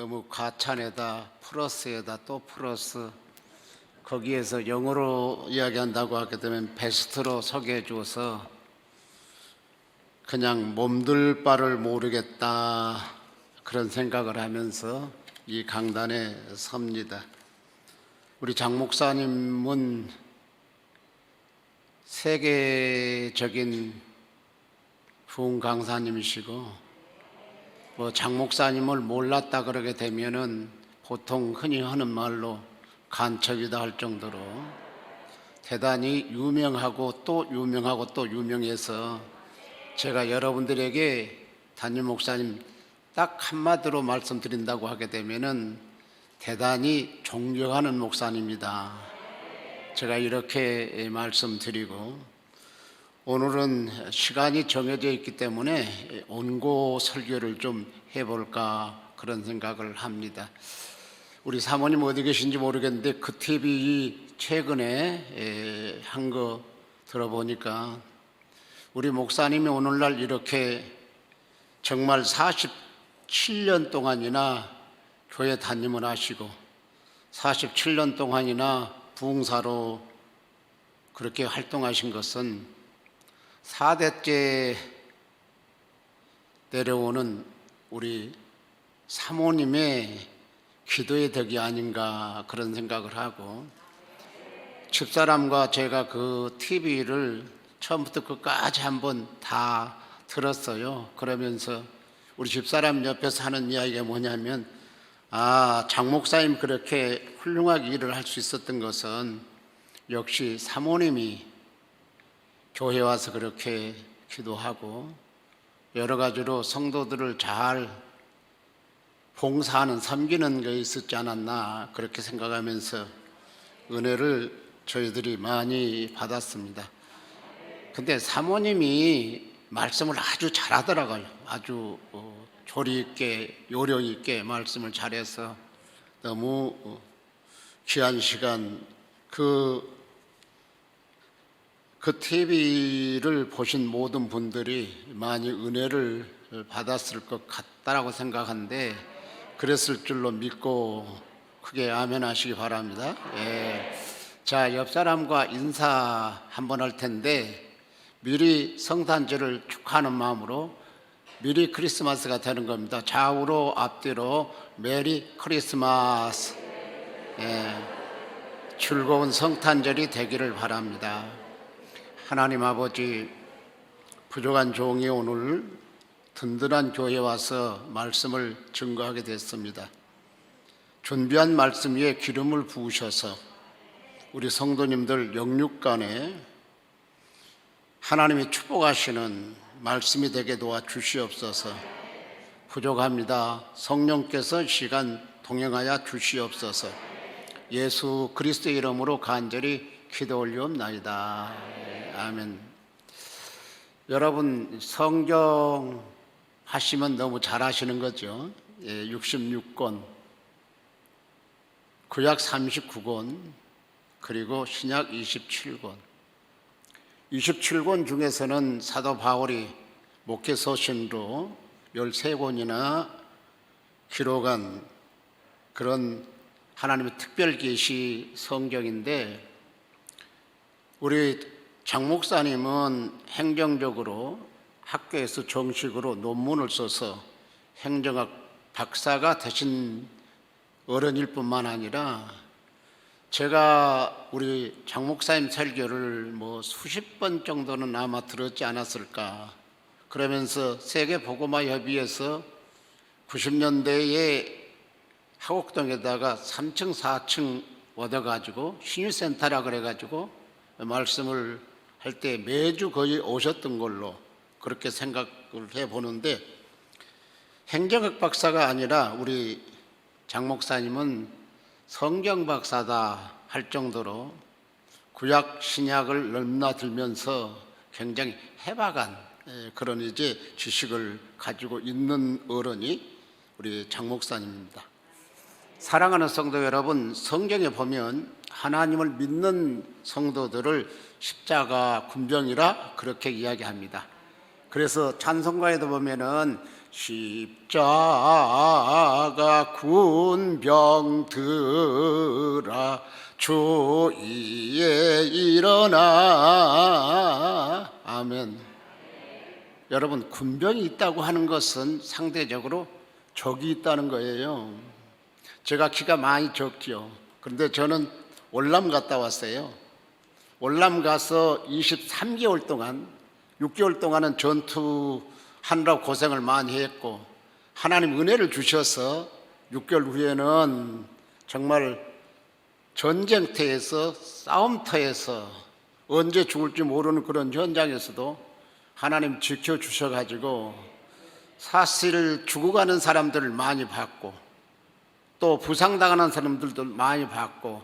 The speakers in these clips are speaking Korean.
너무 과찬에다 플러스에다 또 플러스, 거기에서 영어로 이야기한다고 하게 되면 베스트로 소개해 주어서 그냥 몸둘 바를 모르겠다, 그런 생각을 하면서 이 강단에 섭니다. 우리 장 목사님은 세계적인 부흥 강사님이시고, 장 목사님을 몰랐다 그러게 되면은 보통 흔히 하는 말로 간첩이다 할 정도로 대단히 유명하고 또 유명하고 또 유명해서, 제가 여러분들에게 담임 목사님 딱 한마디로 말씀드린다고 하게 되면은 대단히 존경하는 목사님이다, 제가 이렇게 말씀드리고, 오늘은 시간이 정해져 있기 때문에 원고 설교를 좀 해볼까 그런 생각을 합니다. 우리 사모님 어디 계신지 모르겠는데 그 TV 최근에 한 거 들어보니까 우리 목사님이 오늘날 이렇게 정말 47년 동안이나 교회 담임을 하시고 47년 동안이나 부흥사로 그렇게 활동하신 것은 4대째 내려오는 우리 사모님의 기도의 덕이 아닌가 그런 생각을 하고, 집사람과 제가 그 TV를 처음부터 끝까지 한번 다 들었어요. 그러면서 우리 집사람 옆에서 하는 이야기가 뭐냐면, 장 목사님 그렇게 훌륭하게 일을 할 수 있었던 것은 역시 사모님이 교회 와서 그렇게 기도하고 여러 가지로 성도들을 잘 봉사하는, 섬기는 게 있었지 않았나 그렇게 생각하면서 은혜를 저희들이 많이 받았습니다. 근데 사모님이 말씀을 아주 잘하더라고요. 아주 조리 있게 요령 있게 말씀을 잘해서 너무 귀한 시간, 그 TV를 보신 모든 분들이 많이 은혜를 받았을 것 같다라고 생각하는데, 그랬을 줄로 믿고 크게 아멘 하시기 바랍니다. 자, 옆 사람과 인사 한번 할 텐데, 미리 성탄절을 축하하는 마음으로 미리 크리스마스가 되는 겁니다. 좌우로 앞뒤로 메리 크리스마스. 즐거운 성탄절이 되기를 바랍니다. 하나님 아버지, 부족한 종이 오늘 든든한 교회에 와서 말씀을 증거하게 됐습니다. 준비한 말씀 위에 기름을 부으셔서 우리 성도님들 영육간에 하나님이 축복하시는 말씀이 되게 도와주시옵소서. 부족합니다. 성령께서 시간 동행하여 주시옵소서. 예수 그리스도의 이름으로 간절히 기도 올리옵나이다. 아멘. 여러분, 성경 하시면 너무 잘하시는 거죠. 66권, 구약 39권, 그리고 신약 27권. 27권 중에서는 사도 바울이 목회 서신으로 13권이나 기록한 그런 하나님의 특별 계시 성경인데, 우리 장 목사님은 행정적으로 학교에서 정식으로 논문을 써서 행정학 박사가 되신 어른일 뿐만 아니라, 제가 우리 장 목사님 설교를 수십 번 정도는 아마 들었지 않았을까. 그러면서 세계복음화협의회에서 90년대에 하곡동에다가 3층 4층 얻어가지고 신유센터라 그래가지고 말씀을 할 때 매주 거의 오셨던 걸로 그렇게 생각을 해보는데, 행정학 박사가 아니라 우리 장 목사님은 성경 박사다 할 정도로 구약 신약을 넘나들면서 굉장히 해박한 그런 지식을 가지고 있는 어른이 우리 장 목사님입니다. 사랑하는 성도 여러분, 성경에 보면 하나님을 믿는 성도들을 십자가 군병이라 그렇게 이야기합니다. 그래서 찬송가에도 보면은 십자가 군병 들아 주 위에 일어나. 아멘. 여러분, 군병이 있다고 하는 것은 상대적으로 적이 있다는 거예요. 제가 키가 많이 적죠. 그런데 저는 월남 갔다 왔어요. 월남 가서 23개월 동안, 6개월 동안은 전투하느라고 고생을 많이 했고, 하나님 은혜를 주셔서 6개월 후에는 정말 전쟁터에서, 싸움터에서 언제 죽을지 모르는 그런 현장에서도 하나님 지켜주셔가지고 사실 죽어가는 사람들을 많이 봤고, 또 부상당하는 사람들도 많이 봤고,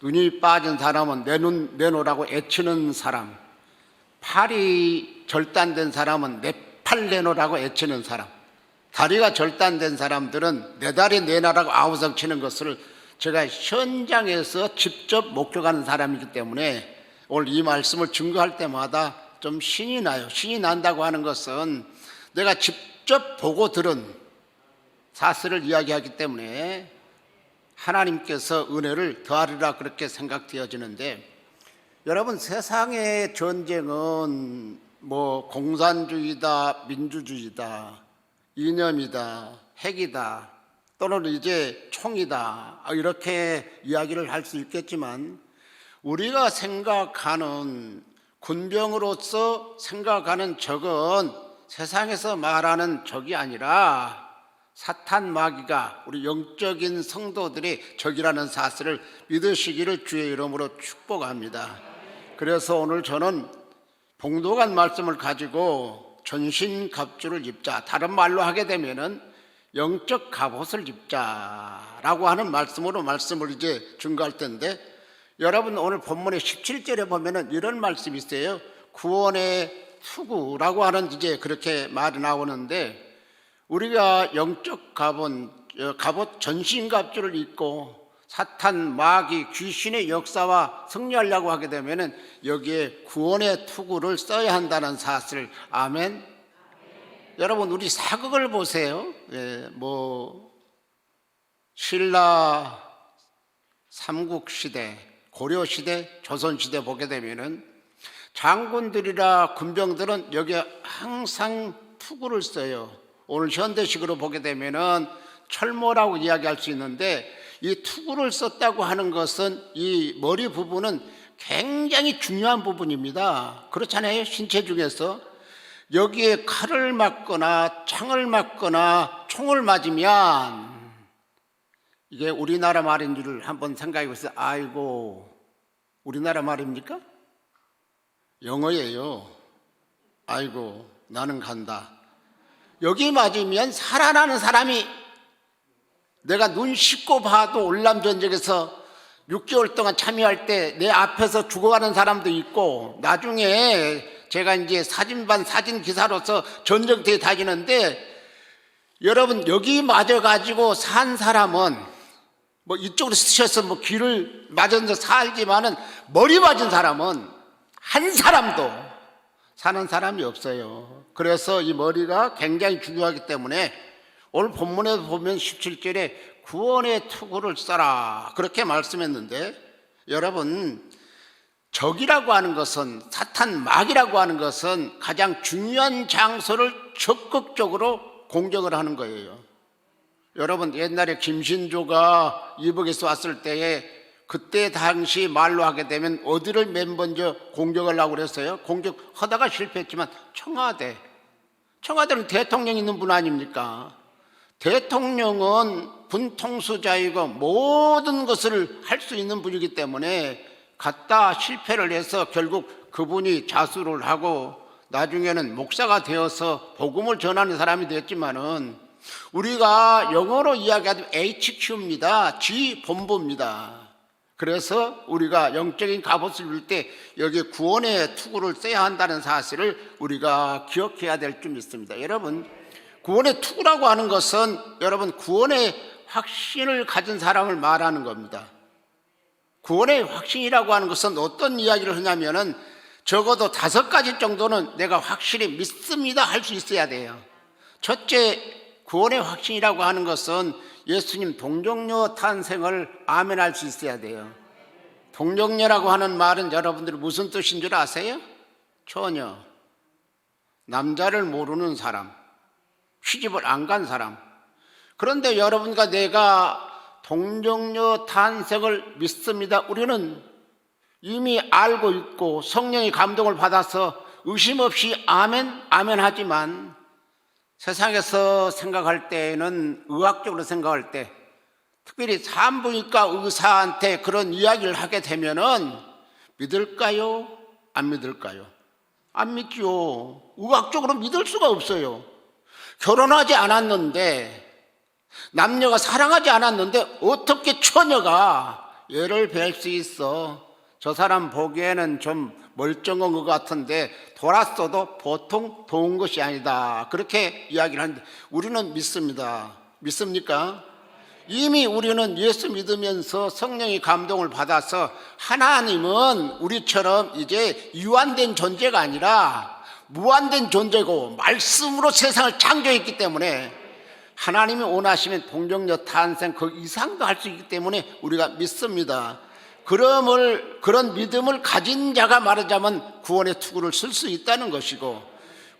눈이 빠진 사람은 내 눈 내놓으라고 애치는 사람, 팔이 절단된 사람은 내 팔 내놓으라고 애치는 사람, 다리가 절단된 사람들은 내 다리 내놔라고 아우성치는 것을 제가 현장에서 직접 목격하는 사람이기 때문에 오늘 이 말씀을 증거할 때마다 좀 신이 나요. 신이 난다고 하는 것은 내가 직접 보고 들은 사실을 이야기하기 때문에 하나님께서 은혜를 더하리라 그렇게 생각되어지는데, 여러분, 세상의 전쟁은 뭐 공산주의다, 민주주의다, 이념이다, 핵이다, 또는 이제 총이다, 이렇게 이야기를 할 수 있겠지만, 우리가 생각하는 군병으로서 생각하는 적은 세상에서 말하는 적이 아니라 사탄 마귀가 우리 영적인 성도들의 적이라는 사실을 믿으시기를 주의 이름으로 축복합니다. 그래서 오늘 저는 봉독한 말씀을 가지고 전신갑주를 입자, 다른 말로 하게 되면은 영적 갑옷을 입자라고 하는 말씀으로 말씀을 이제 증거할 텐데, 여러분 오늘 본문의 17절에 보면은 이런 말씀이 있어요. 구원의 투구라고 하는 이제 그렇게 말이 나오는데, 우리가 영적 갑옷 전신갑주를 입고 사탄, 마귀, 귀신의 역사와 승리하려고 하게 되면은 여기에 구원의 투구를 써야 한다는 사실. 아멘. 여러분, 우리 사극을 보세요. 신라 삼국시대, 고려시대, 조선시대 보게 되면은 장군들이라 군병들은 여기에 항상 투구를 써요. 오늘 현대식으로 보게 되면은 철모라고 이야기할 수 있는데, 이 투구를 썼다고 하는 것은 이 머리 부분은 굉장히 중요한 부분입니다. 그렇잖아요. 신체 중에서 여기에 칼을 맞거나 창을 맞거나 총을 맞으면 이게 우리나라 말인 줄 한번 생각해 보세요. 아이고, 우리나라 말입니까? 영어예요. 아이고, 나는 간다. 여기 맞으면 살아나는 사람이, 내가 눈 씻고 봐도 월남전쟁에서 6개월 동안 참여할 때 내 앞에서 죽어가는 사람도 있고, 나중에 제가 이제 사진반 사진 기사로서 전쟁터에 다니는데, 여러분 여기 맞아가지고 산 사람은 뭐 이쪽으로 스쳐서 뭐 귀를 맞아서 살지만은 머리 맞은 사람은 한 사람도 사는 사람이 없어요. 그래서 이 머리가 굉장히 중요하기 때문에 오늘 본문에 보면 17절에 구원의 투구를 써라 그렇게 말씀했는데, 여러분 적이라고 하는 것은, 사탄 마귀라고 하는 것은 가장 중요한 장소를 적극적으로 공격을 하는 거예요. 여러분, 옛날에 김신조가 이북에서 왔을 때에 그때 당시 말로 하게 되면 어디를 맨 먼저 공격을 하고 그랬어요? 공격하다가 실패했지만 청와대는 대통령 있는 분 아닙니까? 대통령은 분통수자이고 모든 것을 할 수 있는 분이기 때문에 갔다 실패를 해서 결국 그분이 자수를 하고 나중에는 목사가 되어서 복음을 전하는 사람이 됐지만은, 우리가 영어로 이야기하면 HQ입니다. G 본부입니다. 그래서 우리가 영적인 갑옷을 입을 때 여기 구원의 투구를 써야 한다는 사실을 우리가 기억해야 될 점 있습니다. 여러분, 구원의 투구라고 하는 것은 여러분 구원의 확신을 가진 사람을 말하는 겁니다. 구원의 확신이라고 하는 것은 어떤 이야기를 하냐면은, 적어도 5가지 정도는 내가 확실히 믿습니다 할 수 있어야 돼요. 첫째, 구원의 확신이라고 하는 것은 예수님 동정녀 탄생을 아멘할 수 있어야 돼요. 동정녀라고 하는 말은 여러분들이 무슨 뜻인 줄 아세요? 처녀, 남자를 모르는 사람, 시집을 안 간 사람. 그런데 여러분과 내가 동정녀 탄생을 믿습니다. 우리는 이미 알고 있고 성령의 감동을 받아서 의심 없이 아멘, 아멘 하지만 세상에서 생각할 때는 의학적으로 생각할 때 특별히 산부인과 의사한테 그런 이야기를 하게 되면은 믿을까요? 안 믿을까요? 안 믿죠. 의학적으로 믿을 수가 없어요. 결혼하지 않았는데 남녀가 사랑하지 않았는데 어떻게 처녀가 얘를 뵐 수 있어? 저 사람 보기에는 좀 멀쩡한 것 같은데 돌았어도 보통 좋은 것이 아니다. 그렇게 이야기를 하는데 우리는 믿습니다. 믿습니까? 이미 우리는 예수 믿으면서 성령의 감동을 받아서 하나님은 우리처럼 이제 유한된 존재가 아니라 무한된 존재고 말씀으로 세상을 창조했기 때문에 하나님이 원하시면 동정녀 탄생 그 이상도 할 수 있기 때문에 우리가 믿습니다. 그런 믿음을 가진 자가 말하자면 구원의 투구를 쓸 수 있다는 것이고,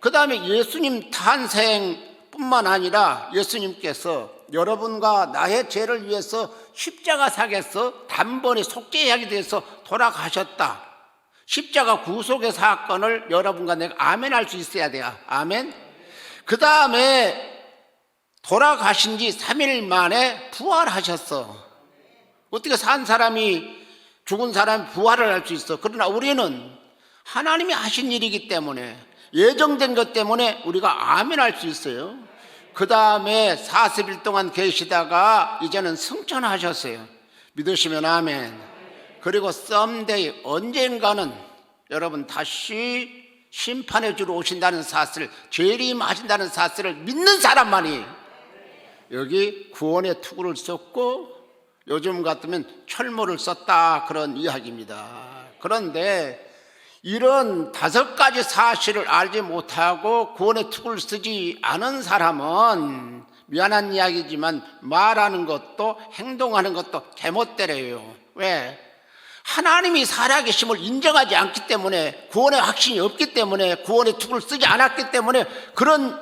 그 다음에 예수님 탄생뿐만 아니라 예수님께서 여러분과 나의 죄를 위해서 십자가 사기에서 단번에 속죄하게 돼서 돌아가셨다. 십자가 구속의 사건을 여러분과 내가 아멘할 수 있어야 돼요. 아멘. 그 다음에 돌아가신 지 3일 만에 부활하셨어. 어떻게 산 사람이 죽은 사람이 부활을 할 수 있어? 그러나 우리는 하나님이 하신 일이기 때문에 예정된 것 때문에 우리가 아멘할 수 있어요. 그 다음에 40일 동안 계시다가 이제는 승천하셨어요. 믿으시면 아멘. 그리고 썸데이 언젠가는 여러분 다시 심판해 주러 오신다는 사실, 재림하신다는 사실을 믿는 사람만이 여기 구원의 투구를 썼고 요즘 같으면 철모를 썼다 그런 이야기입니다. 그런데 이런 5가지 사실을 알지 못하고 구원의 투구를 쓰지 않은 사람은 미안한 이야기지만 말하는 것도 행동하는 것도 개못되래요. 왜? 하나님이 살아계심을 인정하지 않기 때문에, 구원의 확신이 없기 때문에, 구원의 투구를 쓰지 않았기 때문에 그런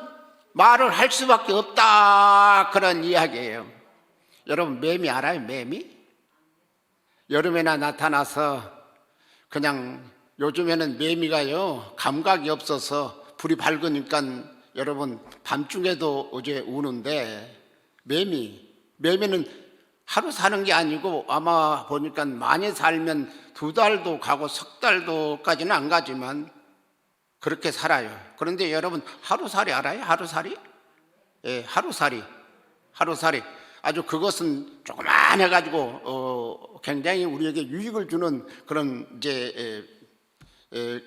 말을 할 수밖에 없다 그런 이야기예요. 여러분 매미 알아요? 매미? 여름에나 나타나서 그냥 요즘에는 매미가요 감각이 없어서 불이 밝으니까 여러분 밤중에도 어제 우는데 매미는 하루 사는 게 아니고 아마 보니까 많이 살면 2달도 가고 석 달도까지는 안 가지만 그렇게 살아요. 그런데 여러분 하루살이 알아요? 하루살이? 예, 하루살이. 아주 그것은 조그만 해가지고 굉장히 우리에게 유익을 주는 그런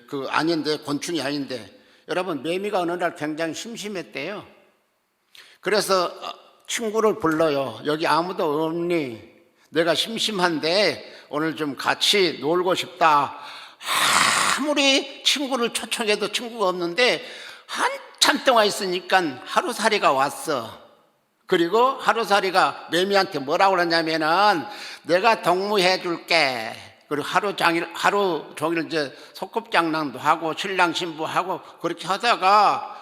그 아닌데, 곤충이 아닌데, 여러분 매미가 어느 날 굉장히 심심했대요. 그래서 친구를 불러요. 여기 아무도 없니? 내가 심심한데 오늘 좀 같이 놀고 싶다. 아무리 친구를 초청해도 친구가 없는데 한참 동안 있으니까 하루살이가 왔어. 그리고 하루살이가 매미한테 뭐라고 그러냐면은 내가 동무해 줄게. 그리고 하루 종일 이제 소꿉장난도 하고 신랑 신부하고 그렇게 하다가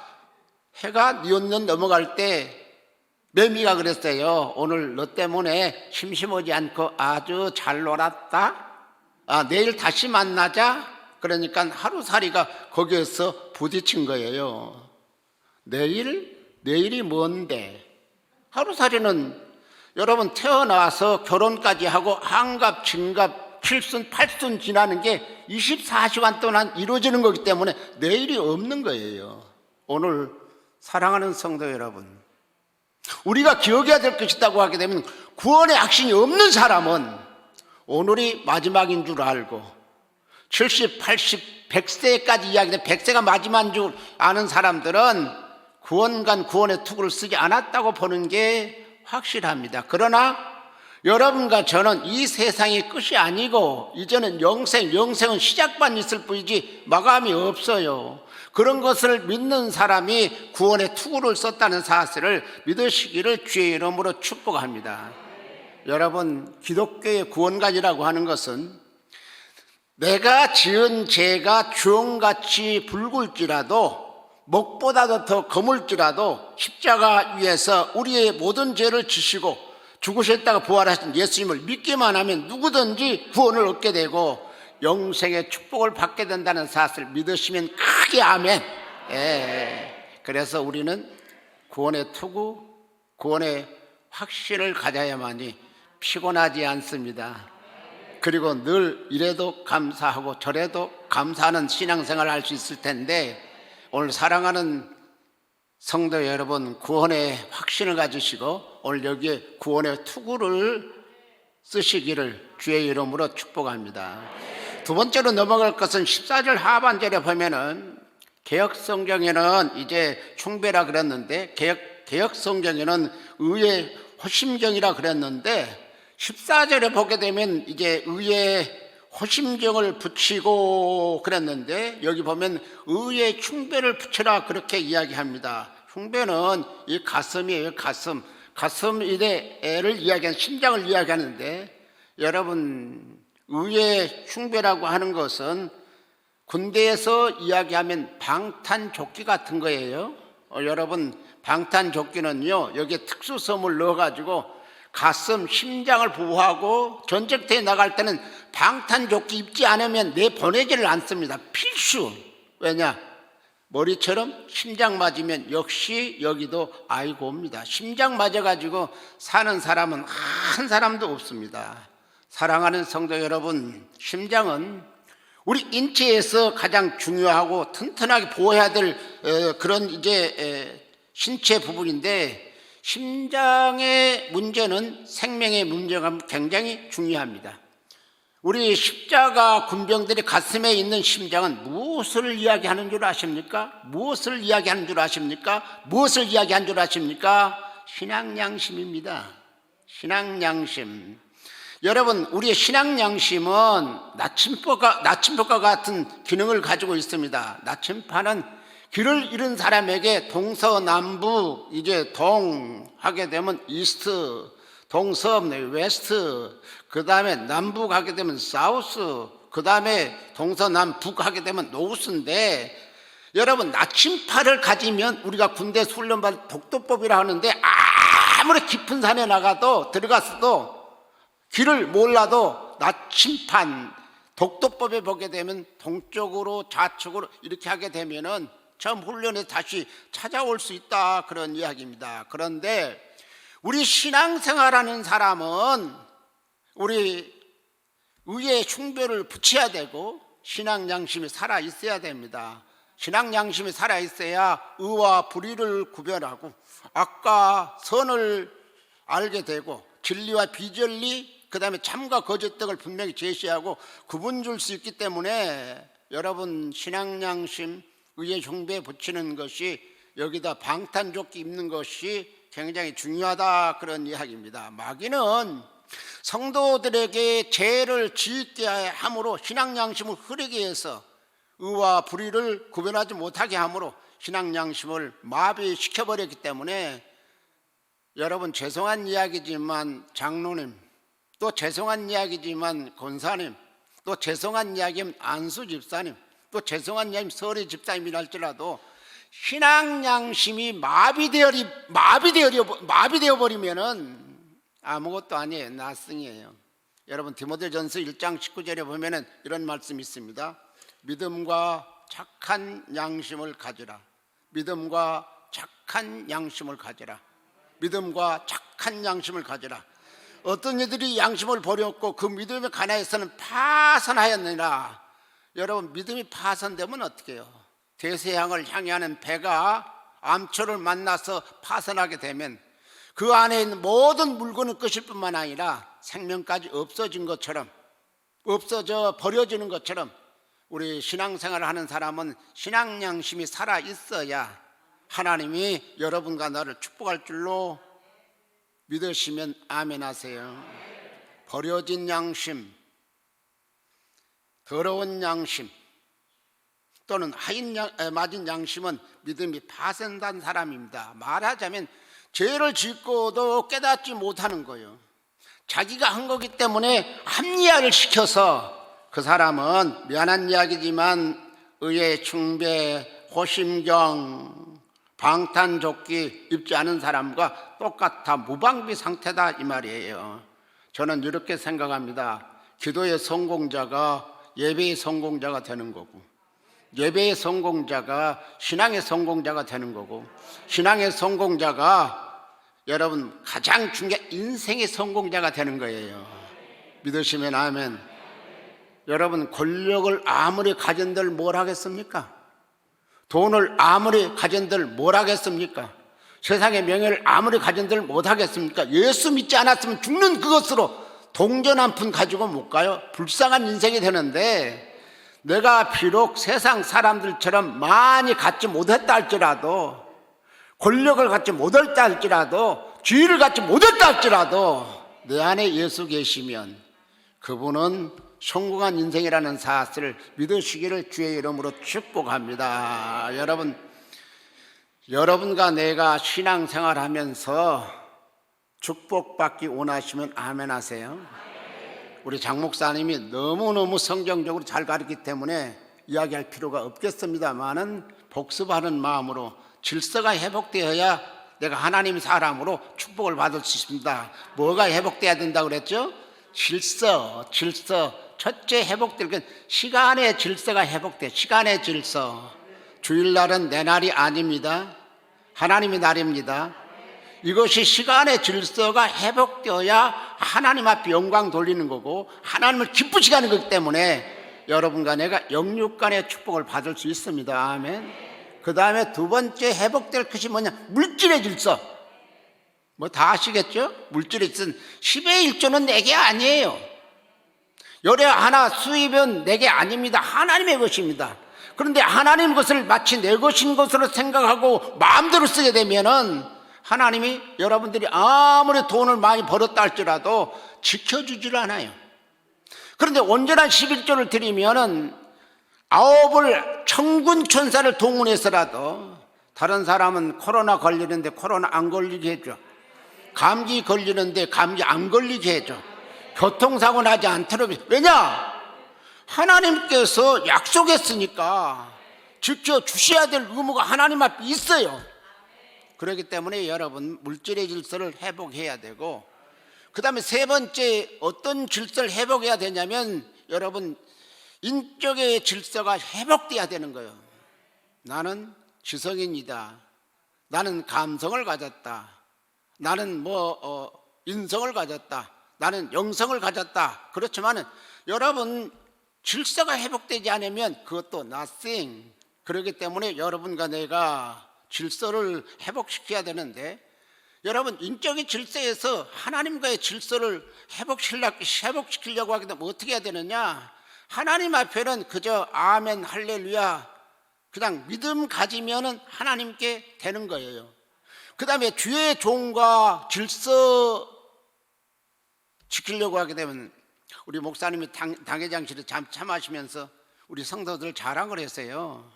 해가 뉘엿뉘엿 넘어갈 때 매미가 그랬어요. 오늘 너 때문에 심심하지 않고 아주 잘 놀았다. 내일 다시 만나자. 그러니까 하루살이가 거기에서 부딪힌 거예요. 내일이 뭔데? 하루살이는 여러분 태어나서 결혼까지 하고 한갑, 진갑, 칠순, 팔순 지나는 게 24시간 동안 이루어지는 거기 때문에 내일이 없는 거예요. 오늘 사랑하는 성도 여러분, 우리가 기억해야 될 것이 있다고 하게 되면 구원의 확신이 없는 사람은 오늘이 마지막인 줄 알고 70, 80, 100세까지 이야기돼 100세가 마지막인 줄 아는 사람들은 구원의 투구를 쓰지 않았다고 보는 게 확실합니다. 그러나 여러분과 저는 이 세상이 끝이 아니고 이제는 영생은 시작만 있을 뿐이지 마감이 없어요. 그런 것을 믿는 사람이 구원의 투구를 썼다는 사실을 믿으시기를 주의 이름으로 축복합니다. 여러분, 기독교의 구원관이라고 하는 것은 내가 지은 죄가 주홍같이 붉을지라도 목보다도 더 검을지라도 십자가 위에서 우리의 모든 죄를 지시고 죽으셨다가 부활하신 예수님을 믿기만 하면 누구든지 구원을 얻게 되고 영생의 축복을 받게 된다는 사실을 믿으시면 크게 아멘. 그래서 우리는 구원의 투구, 구원의 확신을 가져야만이 피곤하지 않습니다. 그리고 늘 이래도 감사하고 저래도 감사하는 신앙생활을 할 수 있을 텐데, 오늘 사랑하는 성도 여러분, 구원의 확신을 가지시고 오늘 여기에 구원의 투구를 쓰시기를 주의 이름으로 축복합니다. 두 번째로 넘어갈 것은 14절 하반절에 보면은 개역 성경에는 이제 충배라 그랬는데 개역 성경에는 의의 호심경이라 그랬는데 14절에 보게 되면 이제 의의 호심경을 붙이고 그랬는데 여기 보면 의의 충배를 붙여라 그렇게 이야기합니다. 충배는 이 가슴이에요. 가슴을 이야기하는 심장을 이야기하는데, 여러분, 의의 충배라고 하는 것은 군대에서 이야기하면 방탄조끼 같은 거예요. 여러분, 방탄조끼는요 여기에 특수섬을 넣어가지고 가슴, 심장을 보호하고 전쟁터에 나갈 때는 방탄조끼 입지 않으면 내보내지를 않습니다. 필수. 왜냐? 머리처럼 심장 맞으면 역시 여기도 아이고 옵니다. 심장 맞아가지고 사는 사람은 한 사람도 없습니다. 사랑하는 성도 여러분, 심장은 우리 인체에서 가장 중요하고 튼튼하게 보호해야 될 그런 이제 신체 부분인데, 심장의 문제는 생명의 문제가 굉장히 중요합니다. 우리 십자가 군병들의 가슴에 있는 심장은 무엇을 이야기하는 줄 아십니까? 무엇을 이야기하는 줄 아십니까? 무엇을 이야기한 줄 아십니까? 신앙양심입니다. 신앙양심. 여러분, 우리의 신앙양심은 나침반과 같은 기능을 가지고 있습니다. 나침반은 길을 잃은 사람에게 동서남북, 이제 동 하게 되면 이스트, 동서, 웨스트, 그 다음에 남북 하게 되면 사우스, 그 다음에 동서남북 하게 되면 노스인데, 여러분, 나침판을 가지면 우리가 군대 훈련받은 독도법이라 하는데 아무리 깊은 산에 나가도 들어갔어도 길을 몰라도 나침판 독도법에 보게 되면 동쪽으로 좌측으로 이렇게 하게 되면은 처음 훈련에 다시 찾아올 수 있다, 그런 이야기입니다. 그런데 우리 신앙생활하는 사람은 우리 의의 흉배를 붙여야 되고 신앙양심이 살아있어야 됩니다. 신앙양심이 살아있어야 의와 불의를 구별하고 악과 선을 알게 되고 진리와 비진리, 그 다음에 참과 거짓 등을 분명히 제시하고 구분 줄 수 있기 때문에 여러분, 신앙양심, 의의 흉배에 붙이는 것이, 여기다 방탄조끼 입는 것이 굉장히 중요하다, 그런 이야기입니다. 마귀는 성도들에게 죄를 짓게 함으로 신앙양심을 흐리게 해서 의와 불의를 구별하지 못하게 함으로 신앙양심을 마비시켜버렸기 때문에, 여러분, 죄송한 이야기지만 장로님, 또 죄송한 이야기지만 권사님, 또 죄송한 이야기면 안수 집사님, 또 죄송한 이야기면 서리 집사님이라 할지라도 신앙양심이 마비되어 버리면은 아무것도 아니에요. 나승이에요. 여러분, 디모데전서 1장 19절에 보면은 이런 말씀이 있습니다. 믿음과 착한 양심을 가지라. 믿음과 착한 양심을 가지라. 믿음과 착한 양심을 가지라. 어떤 이들이 양심을 버렸고 그 믿음의 가나에서는 파선하였느니라. 여러분, 믿음이 파선되면 어떻게 해요? 대서양을 향하는 배가 암초를 만나서 파선하게 되면 그 안에 있는 모든 물건은 끝일 뿐만 아니라 생명까지 버려지는 것처럼 우리 신앙생활을 하는 사람은 신앙양심이 살아있어야 하나님이 여러분과 나를 축복할 줄로 믿으시면 아멘 하세요. 버려진 양심, 더러운 양심 또는 맞은 양심은 믿음이 파손된 사람입니다. 말하자면 죄를 짓고도 깨닫지 못하는 거예요. 자기가 한 거기 때문에 합리화를 시켜서 그 사람은 미안한 이야기지만 의회 숭배, 호심경, 방탄조끼 입지 않은 사람과 똑같아 무방비 상태다 이 말이에요. 저는 이렇게 생각합니다. 기도의 성공자가 예배의 성공자가 되는 거고, 예배의 성공자가 신앙의 성공자가 되는 거고, 신앙의 성공자가 여러분 가장 중요한 인생의 성공자가 되는 거예요. 믿으시면 아멘. 여러분 권력을 아무리 가진들 뭘 하겠습니까? 돈을 아무리 가진들 뭘 하겠습니까? 세상의 명예를 아무리 가진들 못 하겠습니까? 예수 믿지 않았으면 죽는 그것으로 동전 한 푼 가지고 못 가요. 불쌍한 인생이 되는데, 내가 비록 세상 사람들처럼 많이 갖지 못했다 할지라도, 권력을 갖지 못했다 할지라도, 지위를 갖지 못했다 할지라도 내 안에 예수 계시면 그분은 성공한 인생이라는 사실을 믿으시기를 주의 이름으로 축복합니다. 여러분과 내가 신앙생활하면서 축복받기 원하시면 아멘 하세요. 우리 장 목사님이 너무너무 성경적으로 잘 가르치기 때문에 이야기할 필요가 없겠습니다만은 복습하는 마음으로 질서가 회복되어야 내가 하나님 사람으로 축복을 받을 수 있습니다. 뭐가 회복돼야 된다고 그랬죠? 질서. 첫째 회복될 건 시간의 질서가 회복돼. 시간의 질서. 주일날은 내 날이 아닙니다. 하나님의 날입니다. 이것이 시간의 질서가 회복되어야 하나님 앞에 영광 돌리는 거고 하나님을 기쁘시게 하는 거기 때문에 여러분과 내가 영육간의 축복을 받을 수 있습니다. 아멘. 그 다음에 두 번째 회복될 것이 뭐냐? 물질의 질서. 뭐 다 아시겠죠? 물질의 질서는 10의 1조는 내게 아니에요. 열의 하나 수입은 내게 아닙니다. 하나님의 것입니다. 그런데 하나님 것을 마치 내 것인 것으로 생각하고 마음대로 쓰게 되면은 하나님이 여러분들이 아무리 돈을 많이 벌었다 할지라도 지켜주질 않아요. 그런데 온전한 11조를 드리면은 9을 천군 천사를 동원해서라도 다른 사람은 코로나 걸리는데 코로나 안 걸리게 해줘. 감기 걸리는데 감기 안 걸리게 해줘. 교통사고 나지 않도록. 왜냐? 하나님께서 약속했으니까 지켜주셔야 될 의무가 하나님 앞에 있어요. 그렇기 때문에 여러분 물질의 질서를 회복해야 되고, 그 다음에 세 번째 어떤 질서를 회복해야 되냐면 여러분 인격의 질서가 회복돼야 되는 거예요. 나는 지성인이다. 나는 감성을 가졌다. 나는 인성을 가졌다. 나는 영성을 가졌다. 그렇지만 여러분 질서가 회복되지 않으면 그것도 nothing. 그렇기 때문에 여러분과 내가 질서를 회복시켜야 되는데, 여러분 인격의 질서에서 하나님과의 질서를 회복시키려고 하게 되면 어떻게 해야 되느냐? 하나님 앞에는 그저 아멘 할렐루야 그냥 믿음 가지면은 하나님께 되는 거예요. 그 다음에 주의 종과 질서 지키려고 하게 되면, 우리 목사님이 당회장실에 참하시면서 우리 성도들 자랑을 했어요.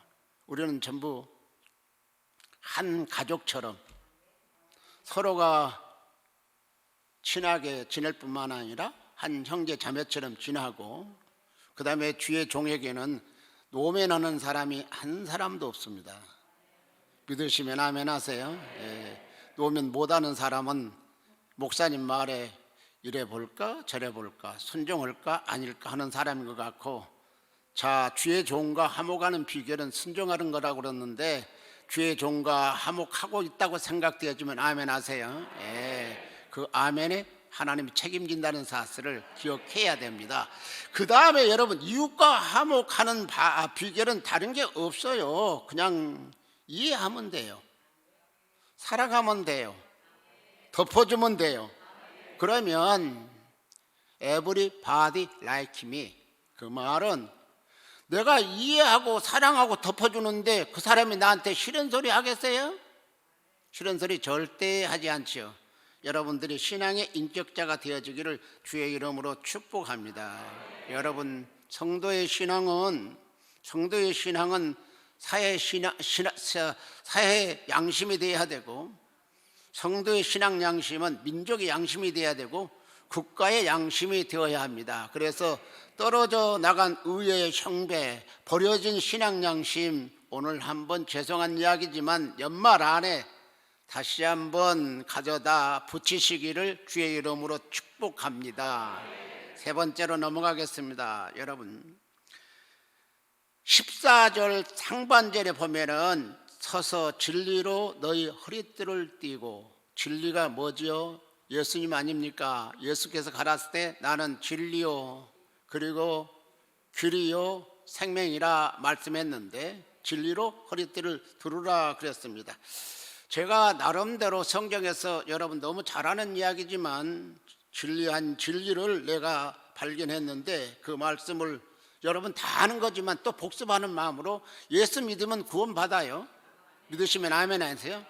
우리는 전부 한 가족처럼 서로가 친하게 지낼 뿐만 아니라 한 형제 자매처럼 지내고, 그 다음에 주의 종에게는 노면하는 사람이 한 사람도 없습니다. 믿으시면 아멘 하세요. 노면 못하는 사람은 목사님 말에 이래 볼까 저래 볼까 순종할까 아닐까 하는 사람인 것 같고, 자 주의 종과 화목하는 비결은 순종하는 거라고 그러는데 주의 종과 화목하고 있다고 생각되어지면 아멘 하세요. 그 아멘에 하나님이 책임진다는 사실을 기억해야 됩니다. 그 다음에 여러분 이웃과 화목하는 비결은 다른 게 없어요. 그냥 이해하면 돼요. 사랑하면 돼요. 덮어주면 돼요. 그러면 everybody like me, 그 말은 내가 이해하고 사랑하고 덮어주는데 그 사람이 나한테 싫은 소리 하겠어요? 싫은 소리 절대 하지 않죠. 여러분들이 신앙의 인격자가 되어지기를 주의 이름으로 축복합니다. 여러분, 성도의 신앙은 사회 양심이 되어야 되고, 성도의 신앙 양심은 민족의 양심이 되어야 되고, 국가의 양심이 되어야 합니다. 그래서 떨어져 나간 의의 형배, 버려진 신앙 양심, 오늘 한번 죄송한 이야기지만 연말 안에 다시 한번 가져다 붙이시기를 주의 이름으로 축복합니다. 세 번째로 넘어가겠습니다. 여러분, 14절 상반절에 보면은 서서 진리로 너희 허리띠를 띠고, 진리가 뭐지요? 예수님 아닙니까? 예수께서 가라사대 때 나는 진리요 그리고 길이요 생명이라 말씀했는데, 진리로 허리띠를 두르라 그랬습니다. 제가 나름대로 성경에서 여러분 너무 잘하는 이야기지만 진리한 진리를 내가 발견했는데, 그 말씀을 여러분 다 아는 거지만 또 복습하는 마음으로, 예수 믿으면 구원받아요. 믿으시면 아멘 하세요.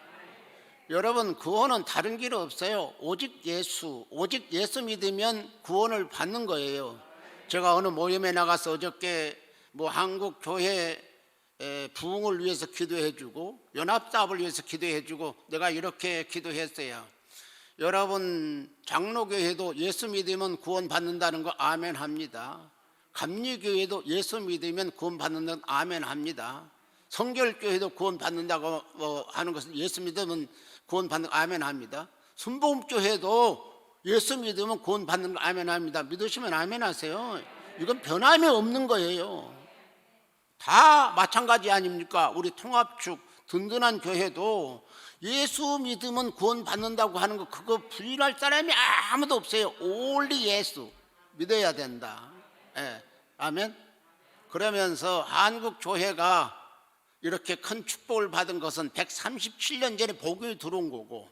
여러분, 구원은 다른 길 없어요. 오직 예수 믿으면 구원을 받는 거예요. 제가 어느 모임에 나가서 어저께 한국 교회 부흥을 위해서 기도해주고 연합사업을 위해서 기도해주고 내가 이렇게 기도했어요. 여러분, 장로교회도 예수 믿으면 구원 받는다는 거 아멘 합니다. 감리교회도 예수 믿으면 구원 받는다는 거 아멘 합니다. 성결교회도 구원 받는다고 하는 것은 예수 믿으면 구원 받는 거 아멘 합니다. 순복음교회도 예수 믿으면 구원 받는 거 아멘 합니다. 믿으시면 아멘 하세요. 이건 변함이 없는 거예요. 다 마찬가지 아닙니까? 우리 통합축 든든한 교회도 예수 믿으면 구원 받는다고 하는 거, 그거 부인할 사람이 아무도 없어요. 올리 예수 믿어야 된다. 예, 아멘. 그러면서 한국 교회가 이렇게 큰 축복을 받은 것은 137년 전에 복음이 들어온 거고,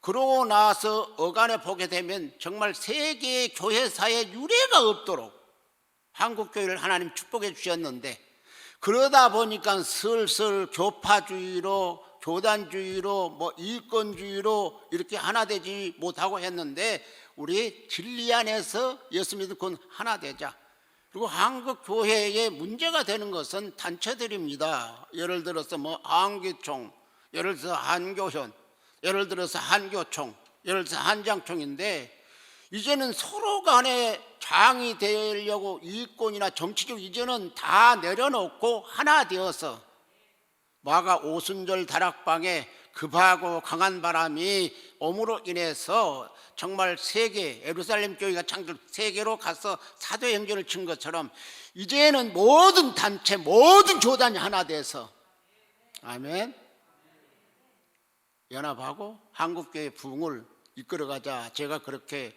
그러고 나서 어간에 보게 되면 정말 세계 교회사에 유례가 없도록 한국 교회를 하나님 축복해 주셨는데, 그러다 보니까 슬슬 교파주의로, 교단주의로, 이권주의로 이렇게 하나 되지 못하고 했는데, 우리 진리 안에서 예수 믿는 건 하나 되자. 그리고 한국 교회에 문제가 되는 것은 단체들입니다. 예를 들어서 한교총, 예를 들어서 한교현, 예를 들어서 한교총, 예를 들어서 한장총인데, 이제는 서로 간에 장이 되려고 이권이나 정치적 이제는 다 내려놓고 하나 되어서, 마가 오순절 다락방에 급하고 강한 바람이 오므로 인해서 정말 세계, 예루살렘 교회가 창조 세계로 가서 사도행전을 친 것처럼 이제는 모든 단체, 모든 교단이 하나 돼서, 아멘, 연합하고 한국교회 부흥을 이끌어가자. 제가 그렇게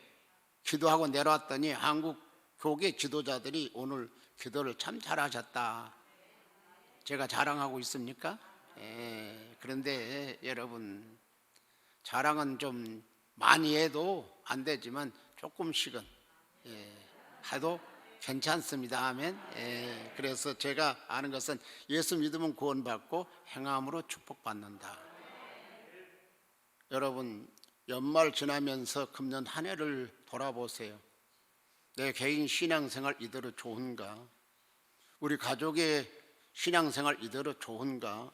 기도하고 내려왔더니 한국 교계 지도자들이 오늘 기도를 참 잘하셨다. 제가 자랑하고 있습니까? 그런데 여러분, 자랑은 좀 많이 해도 안 되지만 조금씩은 해도 괜찮습니다. 아멘. 그래서 제가 아는 것은 예수 믿으면 구원받고 행함으로 축복받는다. 여러분, 연말 지나면서 금년 한 해를 돌아보세요. 내 개인 신앙생활 이대로 좋은가? 우리 가족의 신앙생활 이대로 좋은가?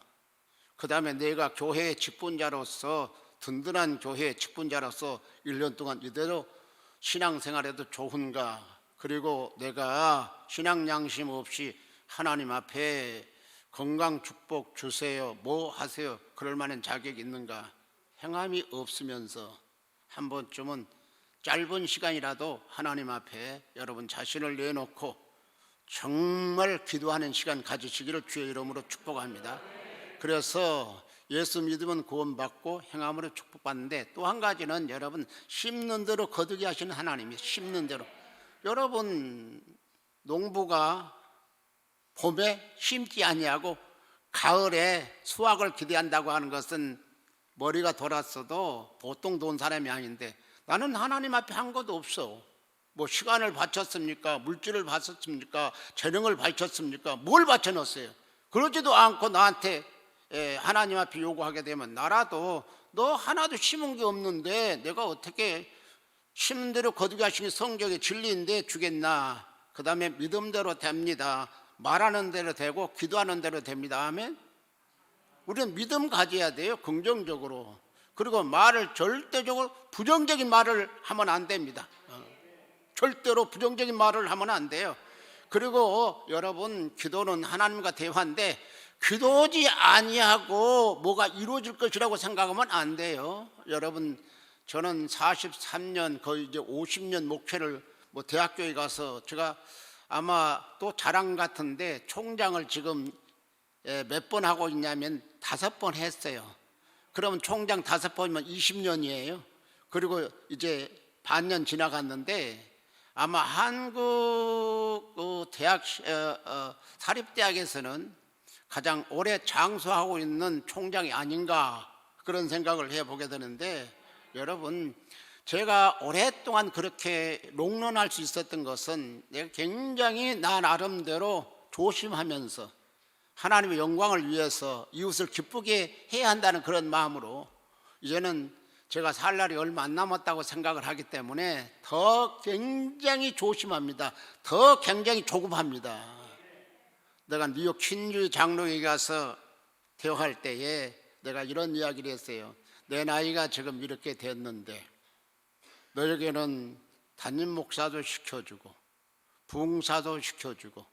그 다음에 내가 교회의 직분자로서, 든든한 교회의 직분자로서 1년 동안 이대로 신앙생활에도 좋은가? 그리고 내가 신앙 양심 없이 하나님 앞에 건강 축복 주세요, 뭐 하세요, 그럴 만한 자격이 있는가? 행함이 없으면서 한 번쯤은 짧은 시간이라도 하나님 앞에 여러분 자신을 내놓고 정말 기도하는 시간 가지시기를 주의 이름으로 축복합니다. 그래서 예수 믿으면 구원받고 행함으로 축복받는데, 또 한 가지는 여러분, 심는 대로 거두게 하시는 하나님이, 심는 대로. 여러분, 농부가 봄에 심지 아니하고 가을에 수확을 기대한다고 하는 것은 머리가 돌았어도 보통 돈 사람이 아닌데, 나는 하나님 앞에 한 것도 없어. 시간을 바쳤습니까? 물질을 바쳤습니까? 재능을 바쳤습니까? 뭘 바쳐놨어요? 그러지도 않고 나한테 하나님 앞에 요구하게 되면 나라도 너 하나도 심은 게 없는데 내가 어떻게 심은 대로 거두게 하신 게 성경의 진리인데 주겠나. 그 다음에 믿음대로 됩니다. 말하는 대로 되고 기도하는 대로 됩니다. 아멘. 우리는 믿음 가져야 돼요. 긍정적으로. 그리고 말을 절대적으로 부정적인 말을 하면 안 됩니다. 절대로 부정적인 말을 하면 안 돼요. 그리고 여러분, 기도는 하나님과 대화인데 기도지 아니하고 뭐가 이루어질 것이라고 생각하면 안 돼요. 여러분, 저는 43년 거의 이제 50년 목회를 대학교에 가서 제가 아마 또 자랑 같은데 총장을 지금 몇 번 하고 있냐면 5번 했어요. 그러면 총장 5번이면 20년이에요. 그리고 이제 반년 지나갔는데 아마 한국 대학 사립대학에서는 가장 오래 장수하고 있는 총장이 아닌가 그런 생각을 해보게 되는데, 여러분, 제가 오랫동안 그렇게 롱런할 수 있었던 것은 내가 굉장히 나 나름대로 조심하면서 하나님의 영광을 위해서 이웃을 기쁘게 해야 한다는 그런 마음으로, 이제는 제가 살 날이 얼마 안 남았다고 생각을 하기 때문에 더 굉장히 조심합니다. 더 굉장히 조급합니다. 내가 뉴욕 퀸즈 장로에게 가서 대화할 때에 내가 이런 이야기를 했어요. 내 나이가 지금 이렇게 됐는데 너에게는 담임 목사도 시켜주고 부흥사도 시켜주고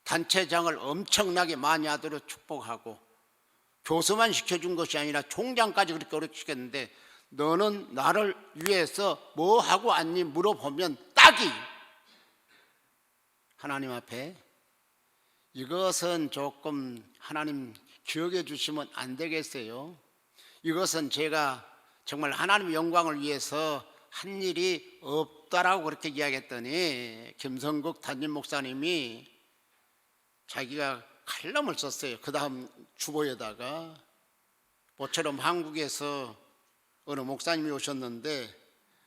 단체장을 엄청나게 많이 하도록 축복하고 교수만 시켜준 것이 아니라 총장까지 그렇게 어렵게 시켰는데 너는 나를 위해서 뭐 하고 왔니 물어보면 딱이 하나님 앞에 이것은 조금 하나님 기억해 주시면 안 되겠어요. 이것은 제가 정말 하나님의 영광을 위해서 한 일이 없다라고 그렇게 이야기했더니 김성국 담임 목사님이 자기가 칼럼을 썼어요. 그 다음 주보에다가 모처럼 한국에서 어느 목사님이 오셨는데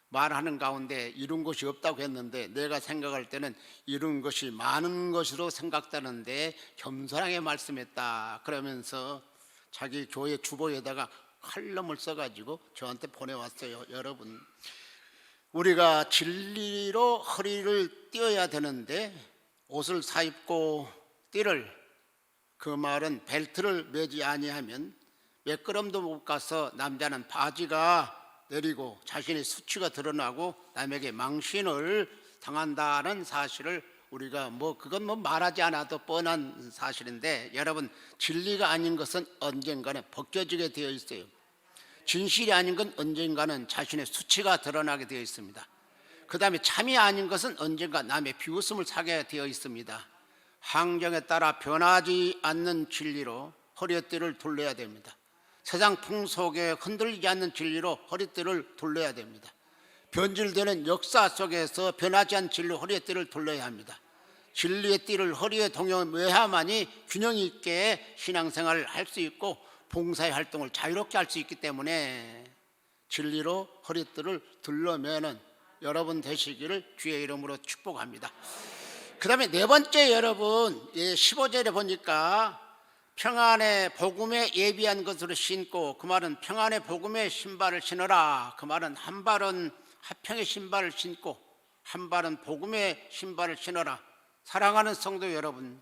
말하는 가운데 이룬 것이 없다고 했는데 내가 생각할 때는 이룬 것이 많은 것으로 생각되는데 겸손하게 말씀했다 그러면서 자기 교회 주보에다가 칼럼을 써가지고 저한테 보내왔어요. 여러분, 우리가 진리로 허리를 띄어야 되는데 옷을 사입고 띠를, 그 말은 벨트를 매지 아니하면 몇 걸음도 못 가서 남자는 바지가 내리고 자신의 수치가 드러나고 남에게 망신을 당한다는 사실을 우리가 그건 말하지 않아도 뻔한 사실인데, 여러분, 진리가 아닌 것은 언젠가는 벗겨지게 되어 있어요. 진실이 아닌 건 언젠가는 자신의 수치가 드러나게 되어 있습니다. 그 다음에 참이 아닌 것은 언젠가 남의 비웃음을 사게 되어 있습니다. 환경에 따라 변하지 않는 진리로 허리띠를 둘러야 됩니다. 세상 풍속에 흔들리지 않는 진리로 허리띠를 둘러야 됩니다. 변질되는 역사 속에서 변하지 않는 진리로 허리띠를 둘러야 합니다. 진리의 띠를 허리에 동여매야만이 균형 있게 신앙생활을 할 수 있고 봉사의 활동을 자유롭게 할 수 있기 때문에 진리로 허리띠를 둘러매는 여러분 되시기를 주의 이름으로 축복합니다. 그 다음에 네 번째, 여러분, 15절에 보니까 평안의 복음에 예비한 것으로 신고, 그 말은 평안의 복음의 신발을 신어라. 그 말은 한 발은 화평의 신발을 신고 한 발은 복음의 신발을 신어라. 사랑하는 성도 여러분,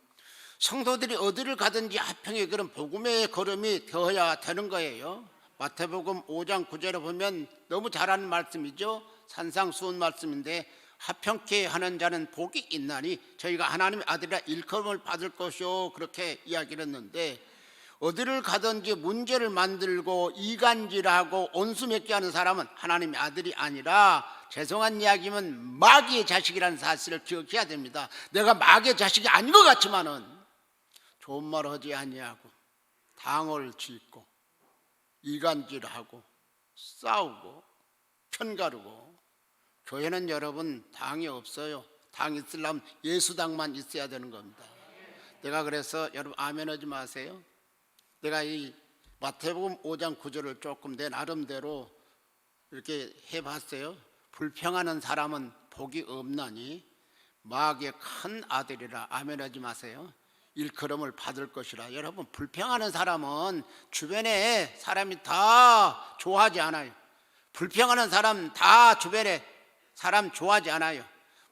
성도들이 어디를 가든지 화평의 그런 복음의 걸음이 되어야 되는 거예요. 마태복음 5장 9절에 보면 너무 잘 아는 말씀이죠. 산상수훈 말씀인데 화평케 하는 자는 복이 있나니 저희가 하나님의 아들이라 일컬음을 받을 것이요, 그렇게 이야기를 했는데, 어디를 가든지 문제를 만들고 이간질하고 온수 맺게 하는 사람은 하나님의 아들이 아니라, 죄송한 이야기면 마귀의 자식이라는 사실을 기억해야 됩니다. 내가 마귀의 자식이 아닌 것 같지만은 좋은 말 하지 아니하고 당을 짓고 이간질하고 싸우고 편가르고. 교회는 여러분 당이 없어요. 당 있으려면 예수당만 있어야 되는 겁니다. 내가 그래서 여러분 아멘 하지 마세요. 내가 이 마태복음 5장 9절을 조금 내 나름대로 이렇게 해봤어요. 불평하는 사람은 복이 없나니 마귀의 큰 아들이라. 아멘 하지 마세요. 일컬음을 받을 것이라. 여러분, 불평하는 사람은 주변에 사람이 다 좋아하지 않아요. 불평하는 사람 다 주변에 사람 좋아하지 않아요.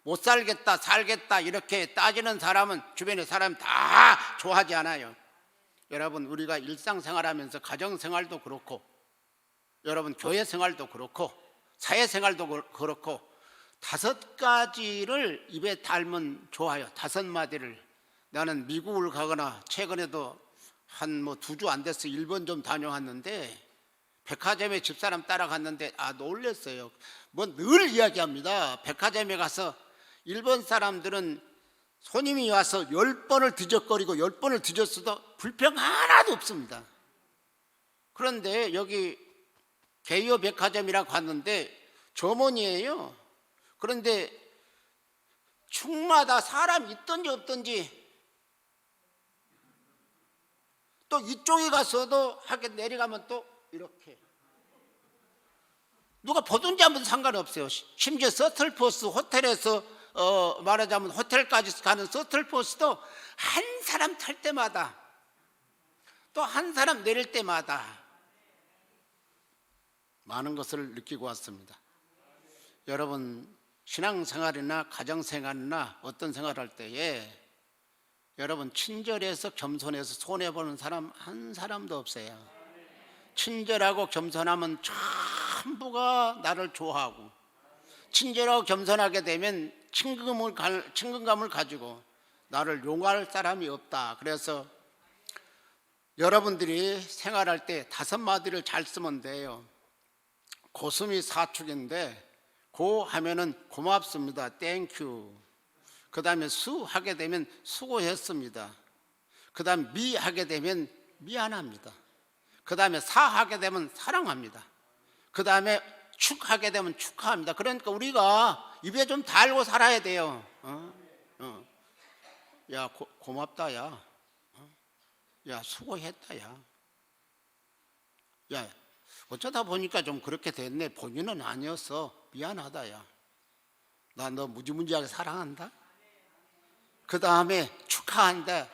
못 살겠다 살겠다 이렇게 따지는 사람은 주변에 사람 다 좋아하지 않아요. 여러분, 우리가 일상생활하면서 가정생활도 그렇고, 여러분 교회생활도 그렇고, 사회생활도 그렇고, 5가지를 입에 달면 좋아요. 5마디를. 나는 미국을 가거나 최근에도 한 2주 안 됐어 일본 좀 다녀왔는데, 백화점에 집사람 따라갔는데 놀랬어요. 늘 이야기합니다. 백화점에 가서 일본 사람들은 손님이 와서 10번을 뒤적거리고 10번을 뒤졌어도 불평 하나도 없습니다. 그런데 여기 게이오 백화점이라고 갔는데 점원이에요. 그런데 축마다 사람 있든지 없든지, 또 이쪽에 가서도 하게 내려가면 또 이렇게 누가 보든지 하면 상관없어요. 심지어 서틀버스 호텔에서 말하자면 호텔까지 가는 서틀버스도 한 사람 탈 때마다 또 한 사람 내릴 때마다 많은 것을 느끼고 왔습니다. 여러분, 신앙생활이나 가정생활이나 어떤 생활할 때에 여러분 친절해서 겸손해서 손해보는 사람 한 사람도 없어요. 친절하고 겸손하면 전부가 나를 좋아하고, 친절하고 겸손하게 되면 친근감을 가지고 나를 용할 사람이 없다. 그래서 여러분들이 생활할 때 5마디를 잘 쓰면 돼요. 고슴이 사축인데 고 하면은 고맙습니다. 땡큐. 그 다음에 수 하게 되면 수고했습니다. 그 다음 미 하게 되면 미안합니다. 그 다음에 사 하게 되면 사랑합니다. 그 다음에 축 하게 되면 축하합니다. 그러니까 우리가 입에 좀 달고 살아야 돼요. 야, 고맙다 야. 야, 수고했다 야. 야, 어쩌다 보니까 좀 그렇게 됐네. 본인은 아니었어. 미안하다 야. 나 너 무지무지하게 사랑한다. 그 다음에 축하한다.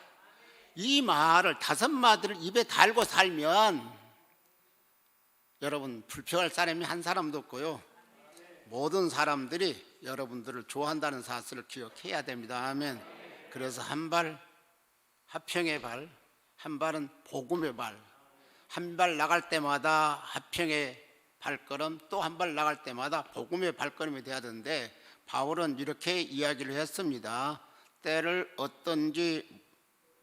이 말을 5마디를 입에 달고 살면 여러분 불평할 사람이 한 사람도 없고요, 모든 사람들이 여러분들을 좋아한다는 사실을 기억해야 됩니다. 아멘. 그래서 한 발 화평의 발, 한 발은 복음의 발, 한 발 나갈 때마다 화평의 발걸음, 또 한 발 나갈 때마다 복음의 발걸음이 돼야 되는데, 바울은 이렇게 이야기를 했습니다. 때를 얻든지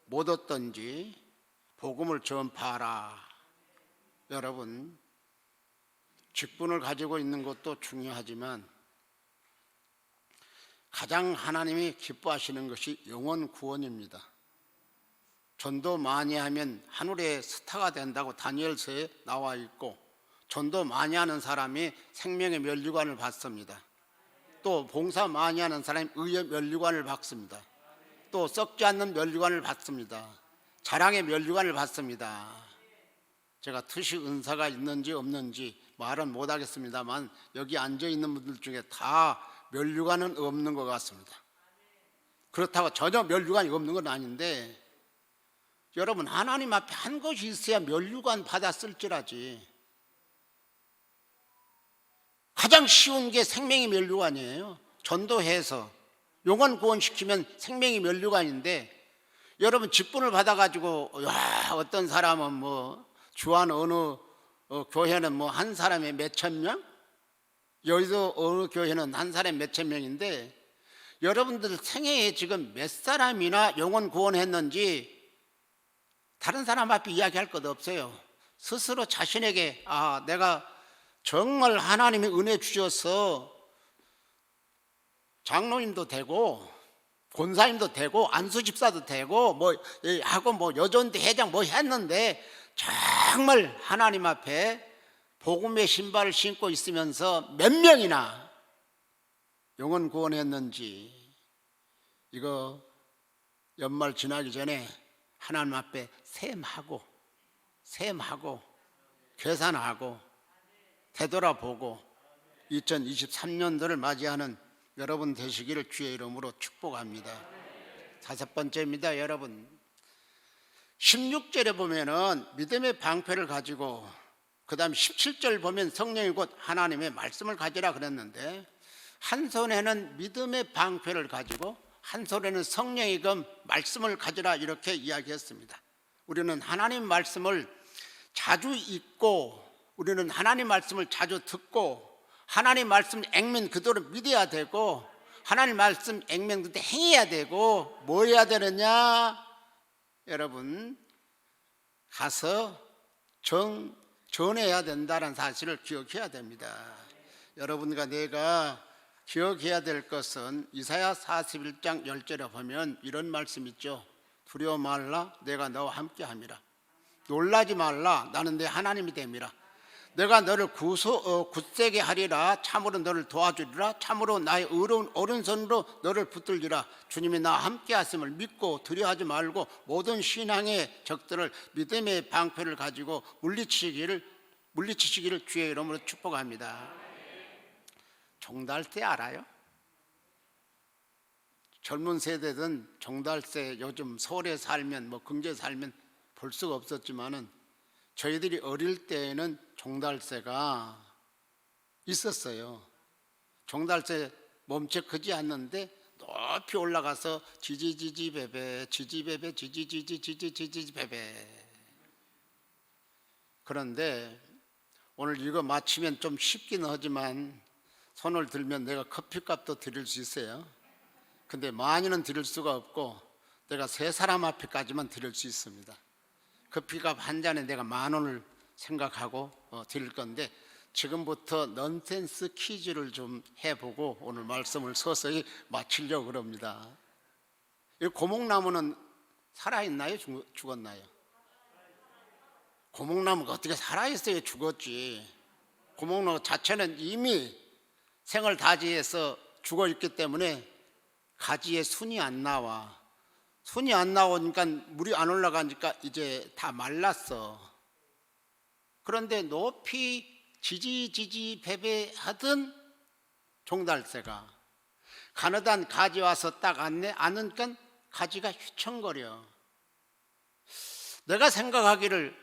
못 얻든지 복음을 전파하라. 여러분, 직분을 가지고 있는 것도 중요하지만 가장 하나님이 기뻐하시는 것이 영혼 구원입니다. 전도 많이 하면 하늘의 스타가 된다고 다니엘서에 나와 있고, 전도 많이 하는 사람이 생명의 면류관을 받습니다. 또 봉사 많이 하는 사람이 의의 면류관을 받습니다. 또 썩지 않는 면류관을 받습니다. 자랑의 면류관을 받습니다. 제가 특시 은사가 있는지 없는지 말은 못하겠습니다만 여기 앉아있는 분들 중에 다 면류관은 없는 것 같습니다. 그렇다고 전혀 면류관이 없는 건 아닌데, 여러분 하나님 앞에 한 것이 있어야 면류관 받았을지라지. 가장 쉬운 게 생명의 면류관이에요. 전도해서 영혼 구원시키면 생명의 면류관인데, 여러분 직분을 받아가지고 어떤 사람은 주한 어느 교회는 한 사람에 몇천 명, 여기도 어느 교회는 한 사람에 몇천 명인데, 여러분들 생애에 지금 몇 사람이나 영혼 구원했는지 다른 사람 앞에 이야기할 것 없어요. 스스로 자신에게 내가 정말 하나님이 은혜 주셔서 장로님도 되고 권사님도 되고 안수집사도 되고 하고 여전대 회장 했는데, 정말 하나님 앞에 복음의 신발을 신고 있으면서 몇 명이나 영혼 구원했는지, 이거 연말 지나기 전에 하나님 앞에 셈하고 계산하고 되돌아보고 2023년도를 맞이하는 여러분 되시기를 주의 이름으로 축복합니다. 5번째입니다. 여러분, 16절에 보면은 믿음의 방패를 가지고, 그 다음 17절 보면 성령이 곧 하나님의 말씀을 가지라 그랬는데, 한 손에는 믿음의 방패를 가지고 한 손에는 성령이 금 말씀을 가지라 이렇게 이야기했습니다. 우리는 하나님 말씀을 자주 읽고, 우리는 하나님 말씀을 자주 듣고, 하나님 말씀 액면 그대로 믿어야 되고, 하나님 말씀 액면 그대로 행해야 되고, 뭐 해야 되느냐? 여러분, 가서 전해야 된다는 사실을 기억해야 됩니다. 여러분과 내가 기억해야 될 것은 이사야 41장 10절에 보면 이런 말씀 있죠. 두려워 말라, 내가 너와 함께 함이라. 놀라지 말라, 나는 내 하나님이 됨이라. 내가 너를 굳세게 하리라. 참으로 너를 도와주리라. 참으로 나의 의로운 오른손으로 너를 붙들리라. 주님이 나와 함께 하심을 믿고 두려워하지 말고 모든 신앙의 적들을 믿음의 방패를 가지고 물리치시기를 주의 이름으로 축복합니다. 종달새 알아요? 젊은 세대든 종달새 요즘 서울에 살면 근교에 살면 볼 수가 없었지만은 저희들이 어릴 때에는 종달새가 있었어요. 종달새 몸체 크지 않는데 높이 올라가서 지지지지베베 지지베베 지지지지지지지베베. 그런데 오늘 이거 마치면 좀 쉽긴 하지만 손을 들면 내가 커피값도 드릴 수 있어요. 근데 많이는 드릴 수가 없고 내가 세 사람 앞에까지만 드릴 수 있습니다. 커피값 한 잔에 내가 10,000원을 생각하고 드릴 건데, 지금부터 넌센스 퀴즈를 좀 해보고 오늘 말씀을 서서히 마치려고 그럽니다. 이 고목나무는 살아있나요? 죽었나요? 고목나무가 어떻게 살아있어요? 죽었지. 고목나무 자체는 이미 생을 다지해서 죽어있기 때문에 가지에 순이 안 나와. 순이 안 나오니까 물이 안 올라가니까 이제 다 말랐어. 그런데 높이 지지배배하던 종달새가 가느단 가지 와서 딱 앉으니까 가지가 휘청거려. 내가 생각하기를,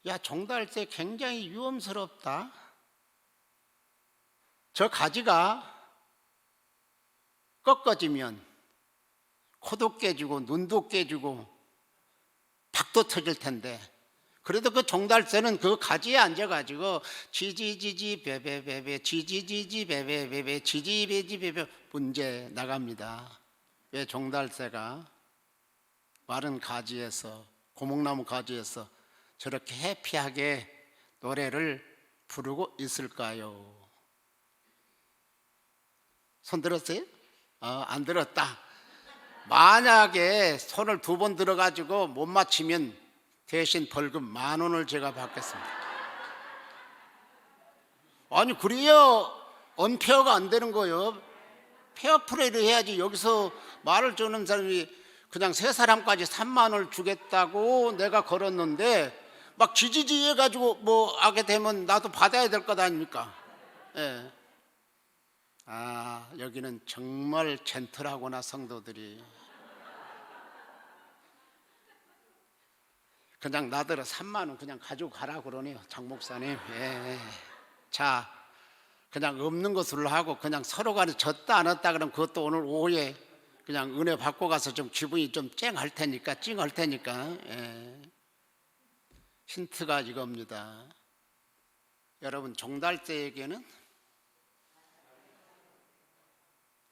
야, 종달새 굉장히 위험스럽다. 저 가지가 꺾어지면 코도 깨지고 눈도 깨지고 박도 터질 텐데, 그래도 그 종달새는 그 가지에 앉아가지고 지지지지배배배배 지지지지배배배배 지지배지배배 문제 나갑니다. 왜 종달새가 마른 가지에서, 고목나무 가지에서 저렇게 해피하게 노래를 부르고 있을까요? 손 들었어요? 안 들었다. 만약에 손을 2번 들어가지고 못 맞히면 대신 벌금 10,000원을 제가 받겠습니다. 아니, 그래야 언페어가 안 되는 거예요. 페어플레이를 해야지. 여기서 말을 주는 사람이 그냥 3사람까지 30,000원을 주겠다고 내가 걸었는데 막 지지지 해가지고 뭐 하게 되면 나도 받아야 될 것 아닙니까? 예. 여기는 정말 젠틀하구나, 성도들이. 그냥 나더러 30,000원 그냥 가지고 가라 그러네요, 장 목사님. 예. 자, 그냥 없는 것으로 하고 그냥 서로 간에 졌다 안 했다 그러면 그것도 오늘 오후에 그냥 은혜 받고 가서 좀 기분이 좀 쨍할 테니까. 예. 힌트가 이겁니다. 여러분, 종달새에게는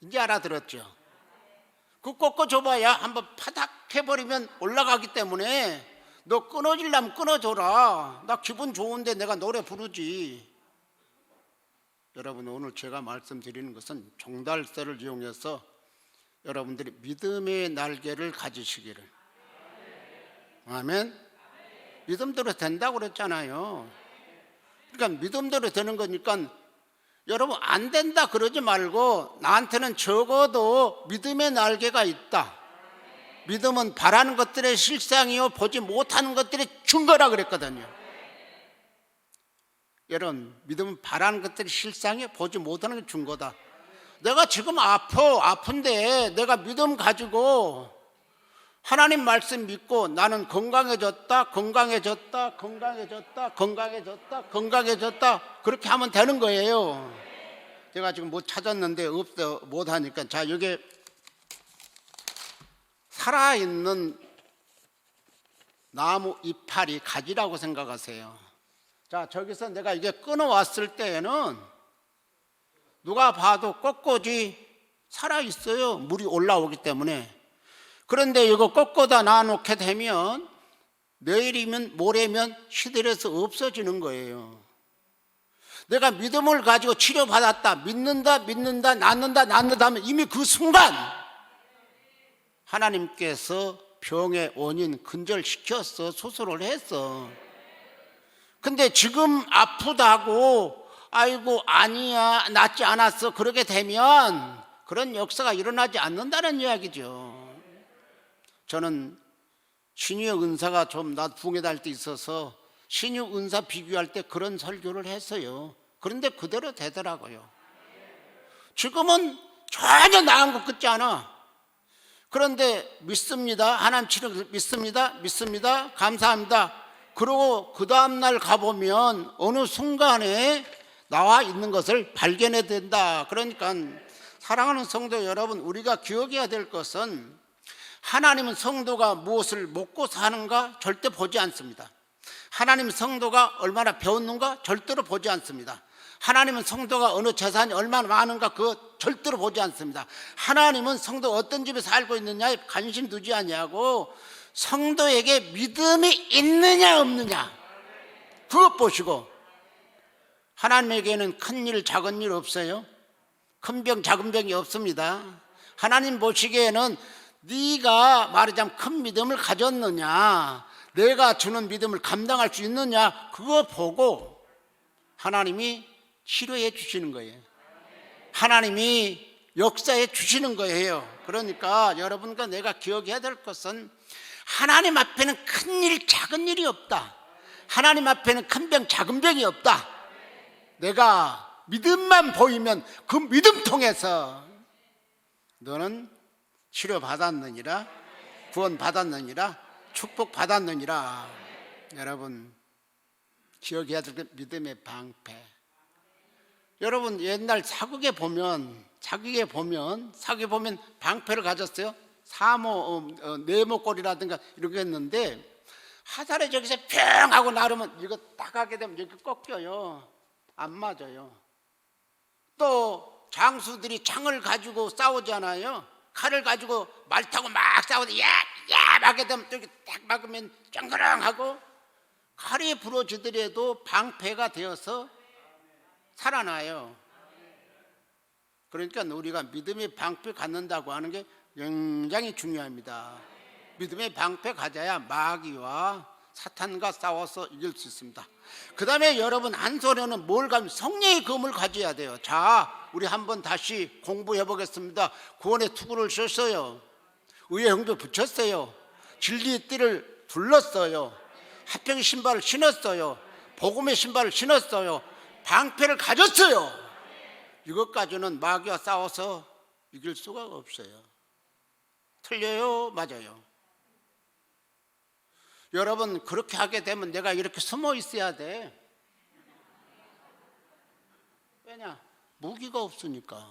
이제 알아들었죠? 그 꺾어줘봐야 한번 파닥 해버리면 올라가기 때문에 너 끊어지려면 끊어줘라. 나 기분 좋은데 내가 노래 부르지. 여러분, 오늘 제가 말씀드리는 것은 종달새를 이용해서 여러분들이 믿음의 날개를 가지시기를. 아멘. 믿음대로 된다고 그랬잖아요. 그러니까 믿음대로 되는 거니까 여러분, 안 된다 그러지 말고 나한테는 적어도 믿음의 날개가 있다. 믿음은 바라는 것들의 실상이요 보지 못하는 것들의 증거라 그랬거든요. 여러분, 믿음은 바라는 것들의 실상이요 보지 못하는 게 증거다. 내가 지금 아픈데 내가 믿음 가지고 하나님 말씀 믿고 나는 건강해졌다, 건강해졌다, 건강해졌다, 건강해졌다, 건강해졌다 그렇게 하면 되는 거예요. 제가 지금 못 찾았는데 없어 못하니까 자 여기 살아있는 나무 이파리 가지라고 생각하세요. 자 저기서 내가 이게 끊어왔을 때에는 누가 봐도 꼿꼿이 살아있어요. 물이 올라오기 때문에. 그런데 이거 꺾어다 놔놓게 되면 내일이면 모레면 시들해서 없어지는 거예요. 내가 믿음을 가지고 치료받았다, 믿는다, 믿는다, 낫는다, 낫는다 하면 이미 그 순간 하나님께서 병의 원인 근절시켰어. 수술을 했어. 근데 지금 아프다고 아이고 아니야 낫지 않았어 그러게 되면 그런 역사가 일어나지 않는다는 이야기죠. 저는 신유의 은사가 좀 나 붕괴될 때 있어서 신유 은사 비교할 때 그런 설교를 했어요. 그런데 그대로 되더라고요. 지금은 전혀 나은 것 같지 않아. 그런데 믿습니다. 하나님 치료 믿습니다. 믿습니다. 감사합니다. 그러고 그 다음날 가보면 어느 순간에 나와 있는 것을 발견해야 된다. 그러니까 사랑하는 성도 여러분, 우리가 기억해야 될 것은 하나님은 성도가 무엇을 먹고 사는가 절대 보지 않습니다. 하나님은 성도가 얼마나 배웠는가 절대로 보지 않습니다. 하나님은 성도가 어느 재산이 얼마나 많은가 그거 절대로 보지 않습니다. 하나님은 성도 어떤 집에 살고 있느냐에 관심 두지 않냐고 성도에게 믿음이 있느냐 없느냐 그것 보시고 하나님에게는 큰 일 작은 일 없어요. 큰 병 작은 병이 없습니다. 하나님 보시기에는 네가 말하자면 큰 믿음을 가졌느냐 내가 주는 믿음을 감당할 수 있느냐 그거 보고 하나님이 치료해 주시는 거예요. 하나님이 역사해 주시는 거예요. 그러니까 여러분과 내가 기억해야 될 것은 하나님 앞에는 큰 일 작은 일이 없다. 하나님 앞에는 큰 병 작은 병이 없다. 내가 믿음만 보이면 그 믿음 통해서 너는 치료받았느니라 구원받았느니라 축복받았느니라. 여러분 기억해야 될 게 믿음의 방패. 여러분 옛날 사극에 보면 방패를 가졌어요. 네모꼴이라든가 이렇게 했는데 하살에 저기서 뿅 하고 나르면 이거 딱 하게 되면 이렇게 꺾여요. 안 맞아요. 또 장수들이 창을 가지고 싸우잖아요. 칼을 가지고 말 타고 막 싸우고 야 하게 되면 저기 딱 막으면 쩡그렁하고 칼이 부러지더라도 방패가 되어서 살아나요. 그러니까 우리가 믿음의 방패 갖는다고 하는 게 굉장히 중요합니다. 믿음의 방패 가져야 마귀와 사탄과 싸워서 이길 수 있습니다. 그 다음에 여러분 한 손에는 뭘 가면 성령의 검을 가져야 돼요. 자 우리 한번 다시 공부해 보겠습니다. 구원의 투구를 썼어요. 의의 형도 붙였어요. 진리의 띠를 둘렀어요. 화평의 신발을 신었어요. 복음의 신발을 신었어요. 방패를 가졌어요. 이것까지는 마귀와 싸워서 이길 수가 없어요. 틀려요? 맞아요. 여러분 그렇게 하게 되면 내가 이렇게 숨어 있어야 돼. 왜냐? 무기가 없으니까.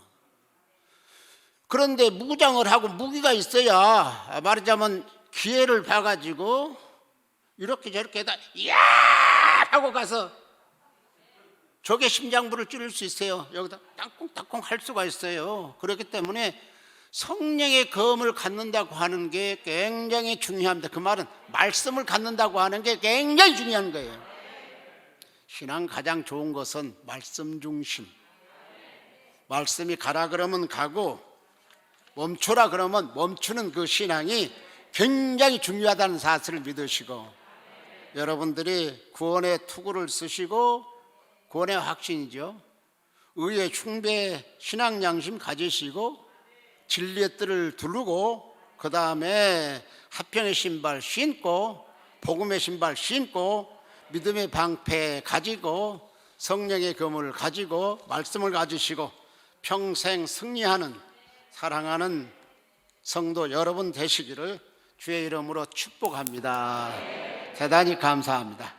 그런데 무장을 하고 무기가 있어야 말하자면 기회를 봐가지고 이렇게 저렇게 다 야 하고 가서 적의 심장부를 찌를 수 있어요. 여기다 땅콩땅콩 할 수가 있어요. 그렇기 때문에 성령의 검을 갖는다고 하는 게 굉장히 중요합니다. 그 말은 말씀을 갖는다고 하는 게 굉장히 중요한 거예요. 신앙 가장 좋은 것은 말씀 중심. 말씀이 가라 그러면 가고 멈추라 그러면 멈추는 그 신앙이 굉장히 중요하다는 사실을 믿으시고 여러분들이 구원의 투구를 쓰시고 구원의 확신이죠. 의의 숭배 신앙 양심 가지시고 진리의 뜰을 두르고 그 다음에 화평의 신발 신고 복음의 신발 신고 믿음의 방패 가지고 성령의 검을 가지고 말씀을 가지시고 평생 승리하는 사랑하는 성도 여러분 되시기를 주의 이름으로 축복합니다. 대단히 감사합니다.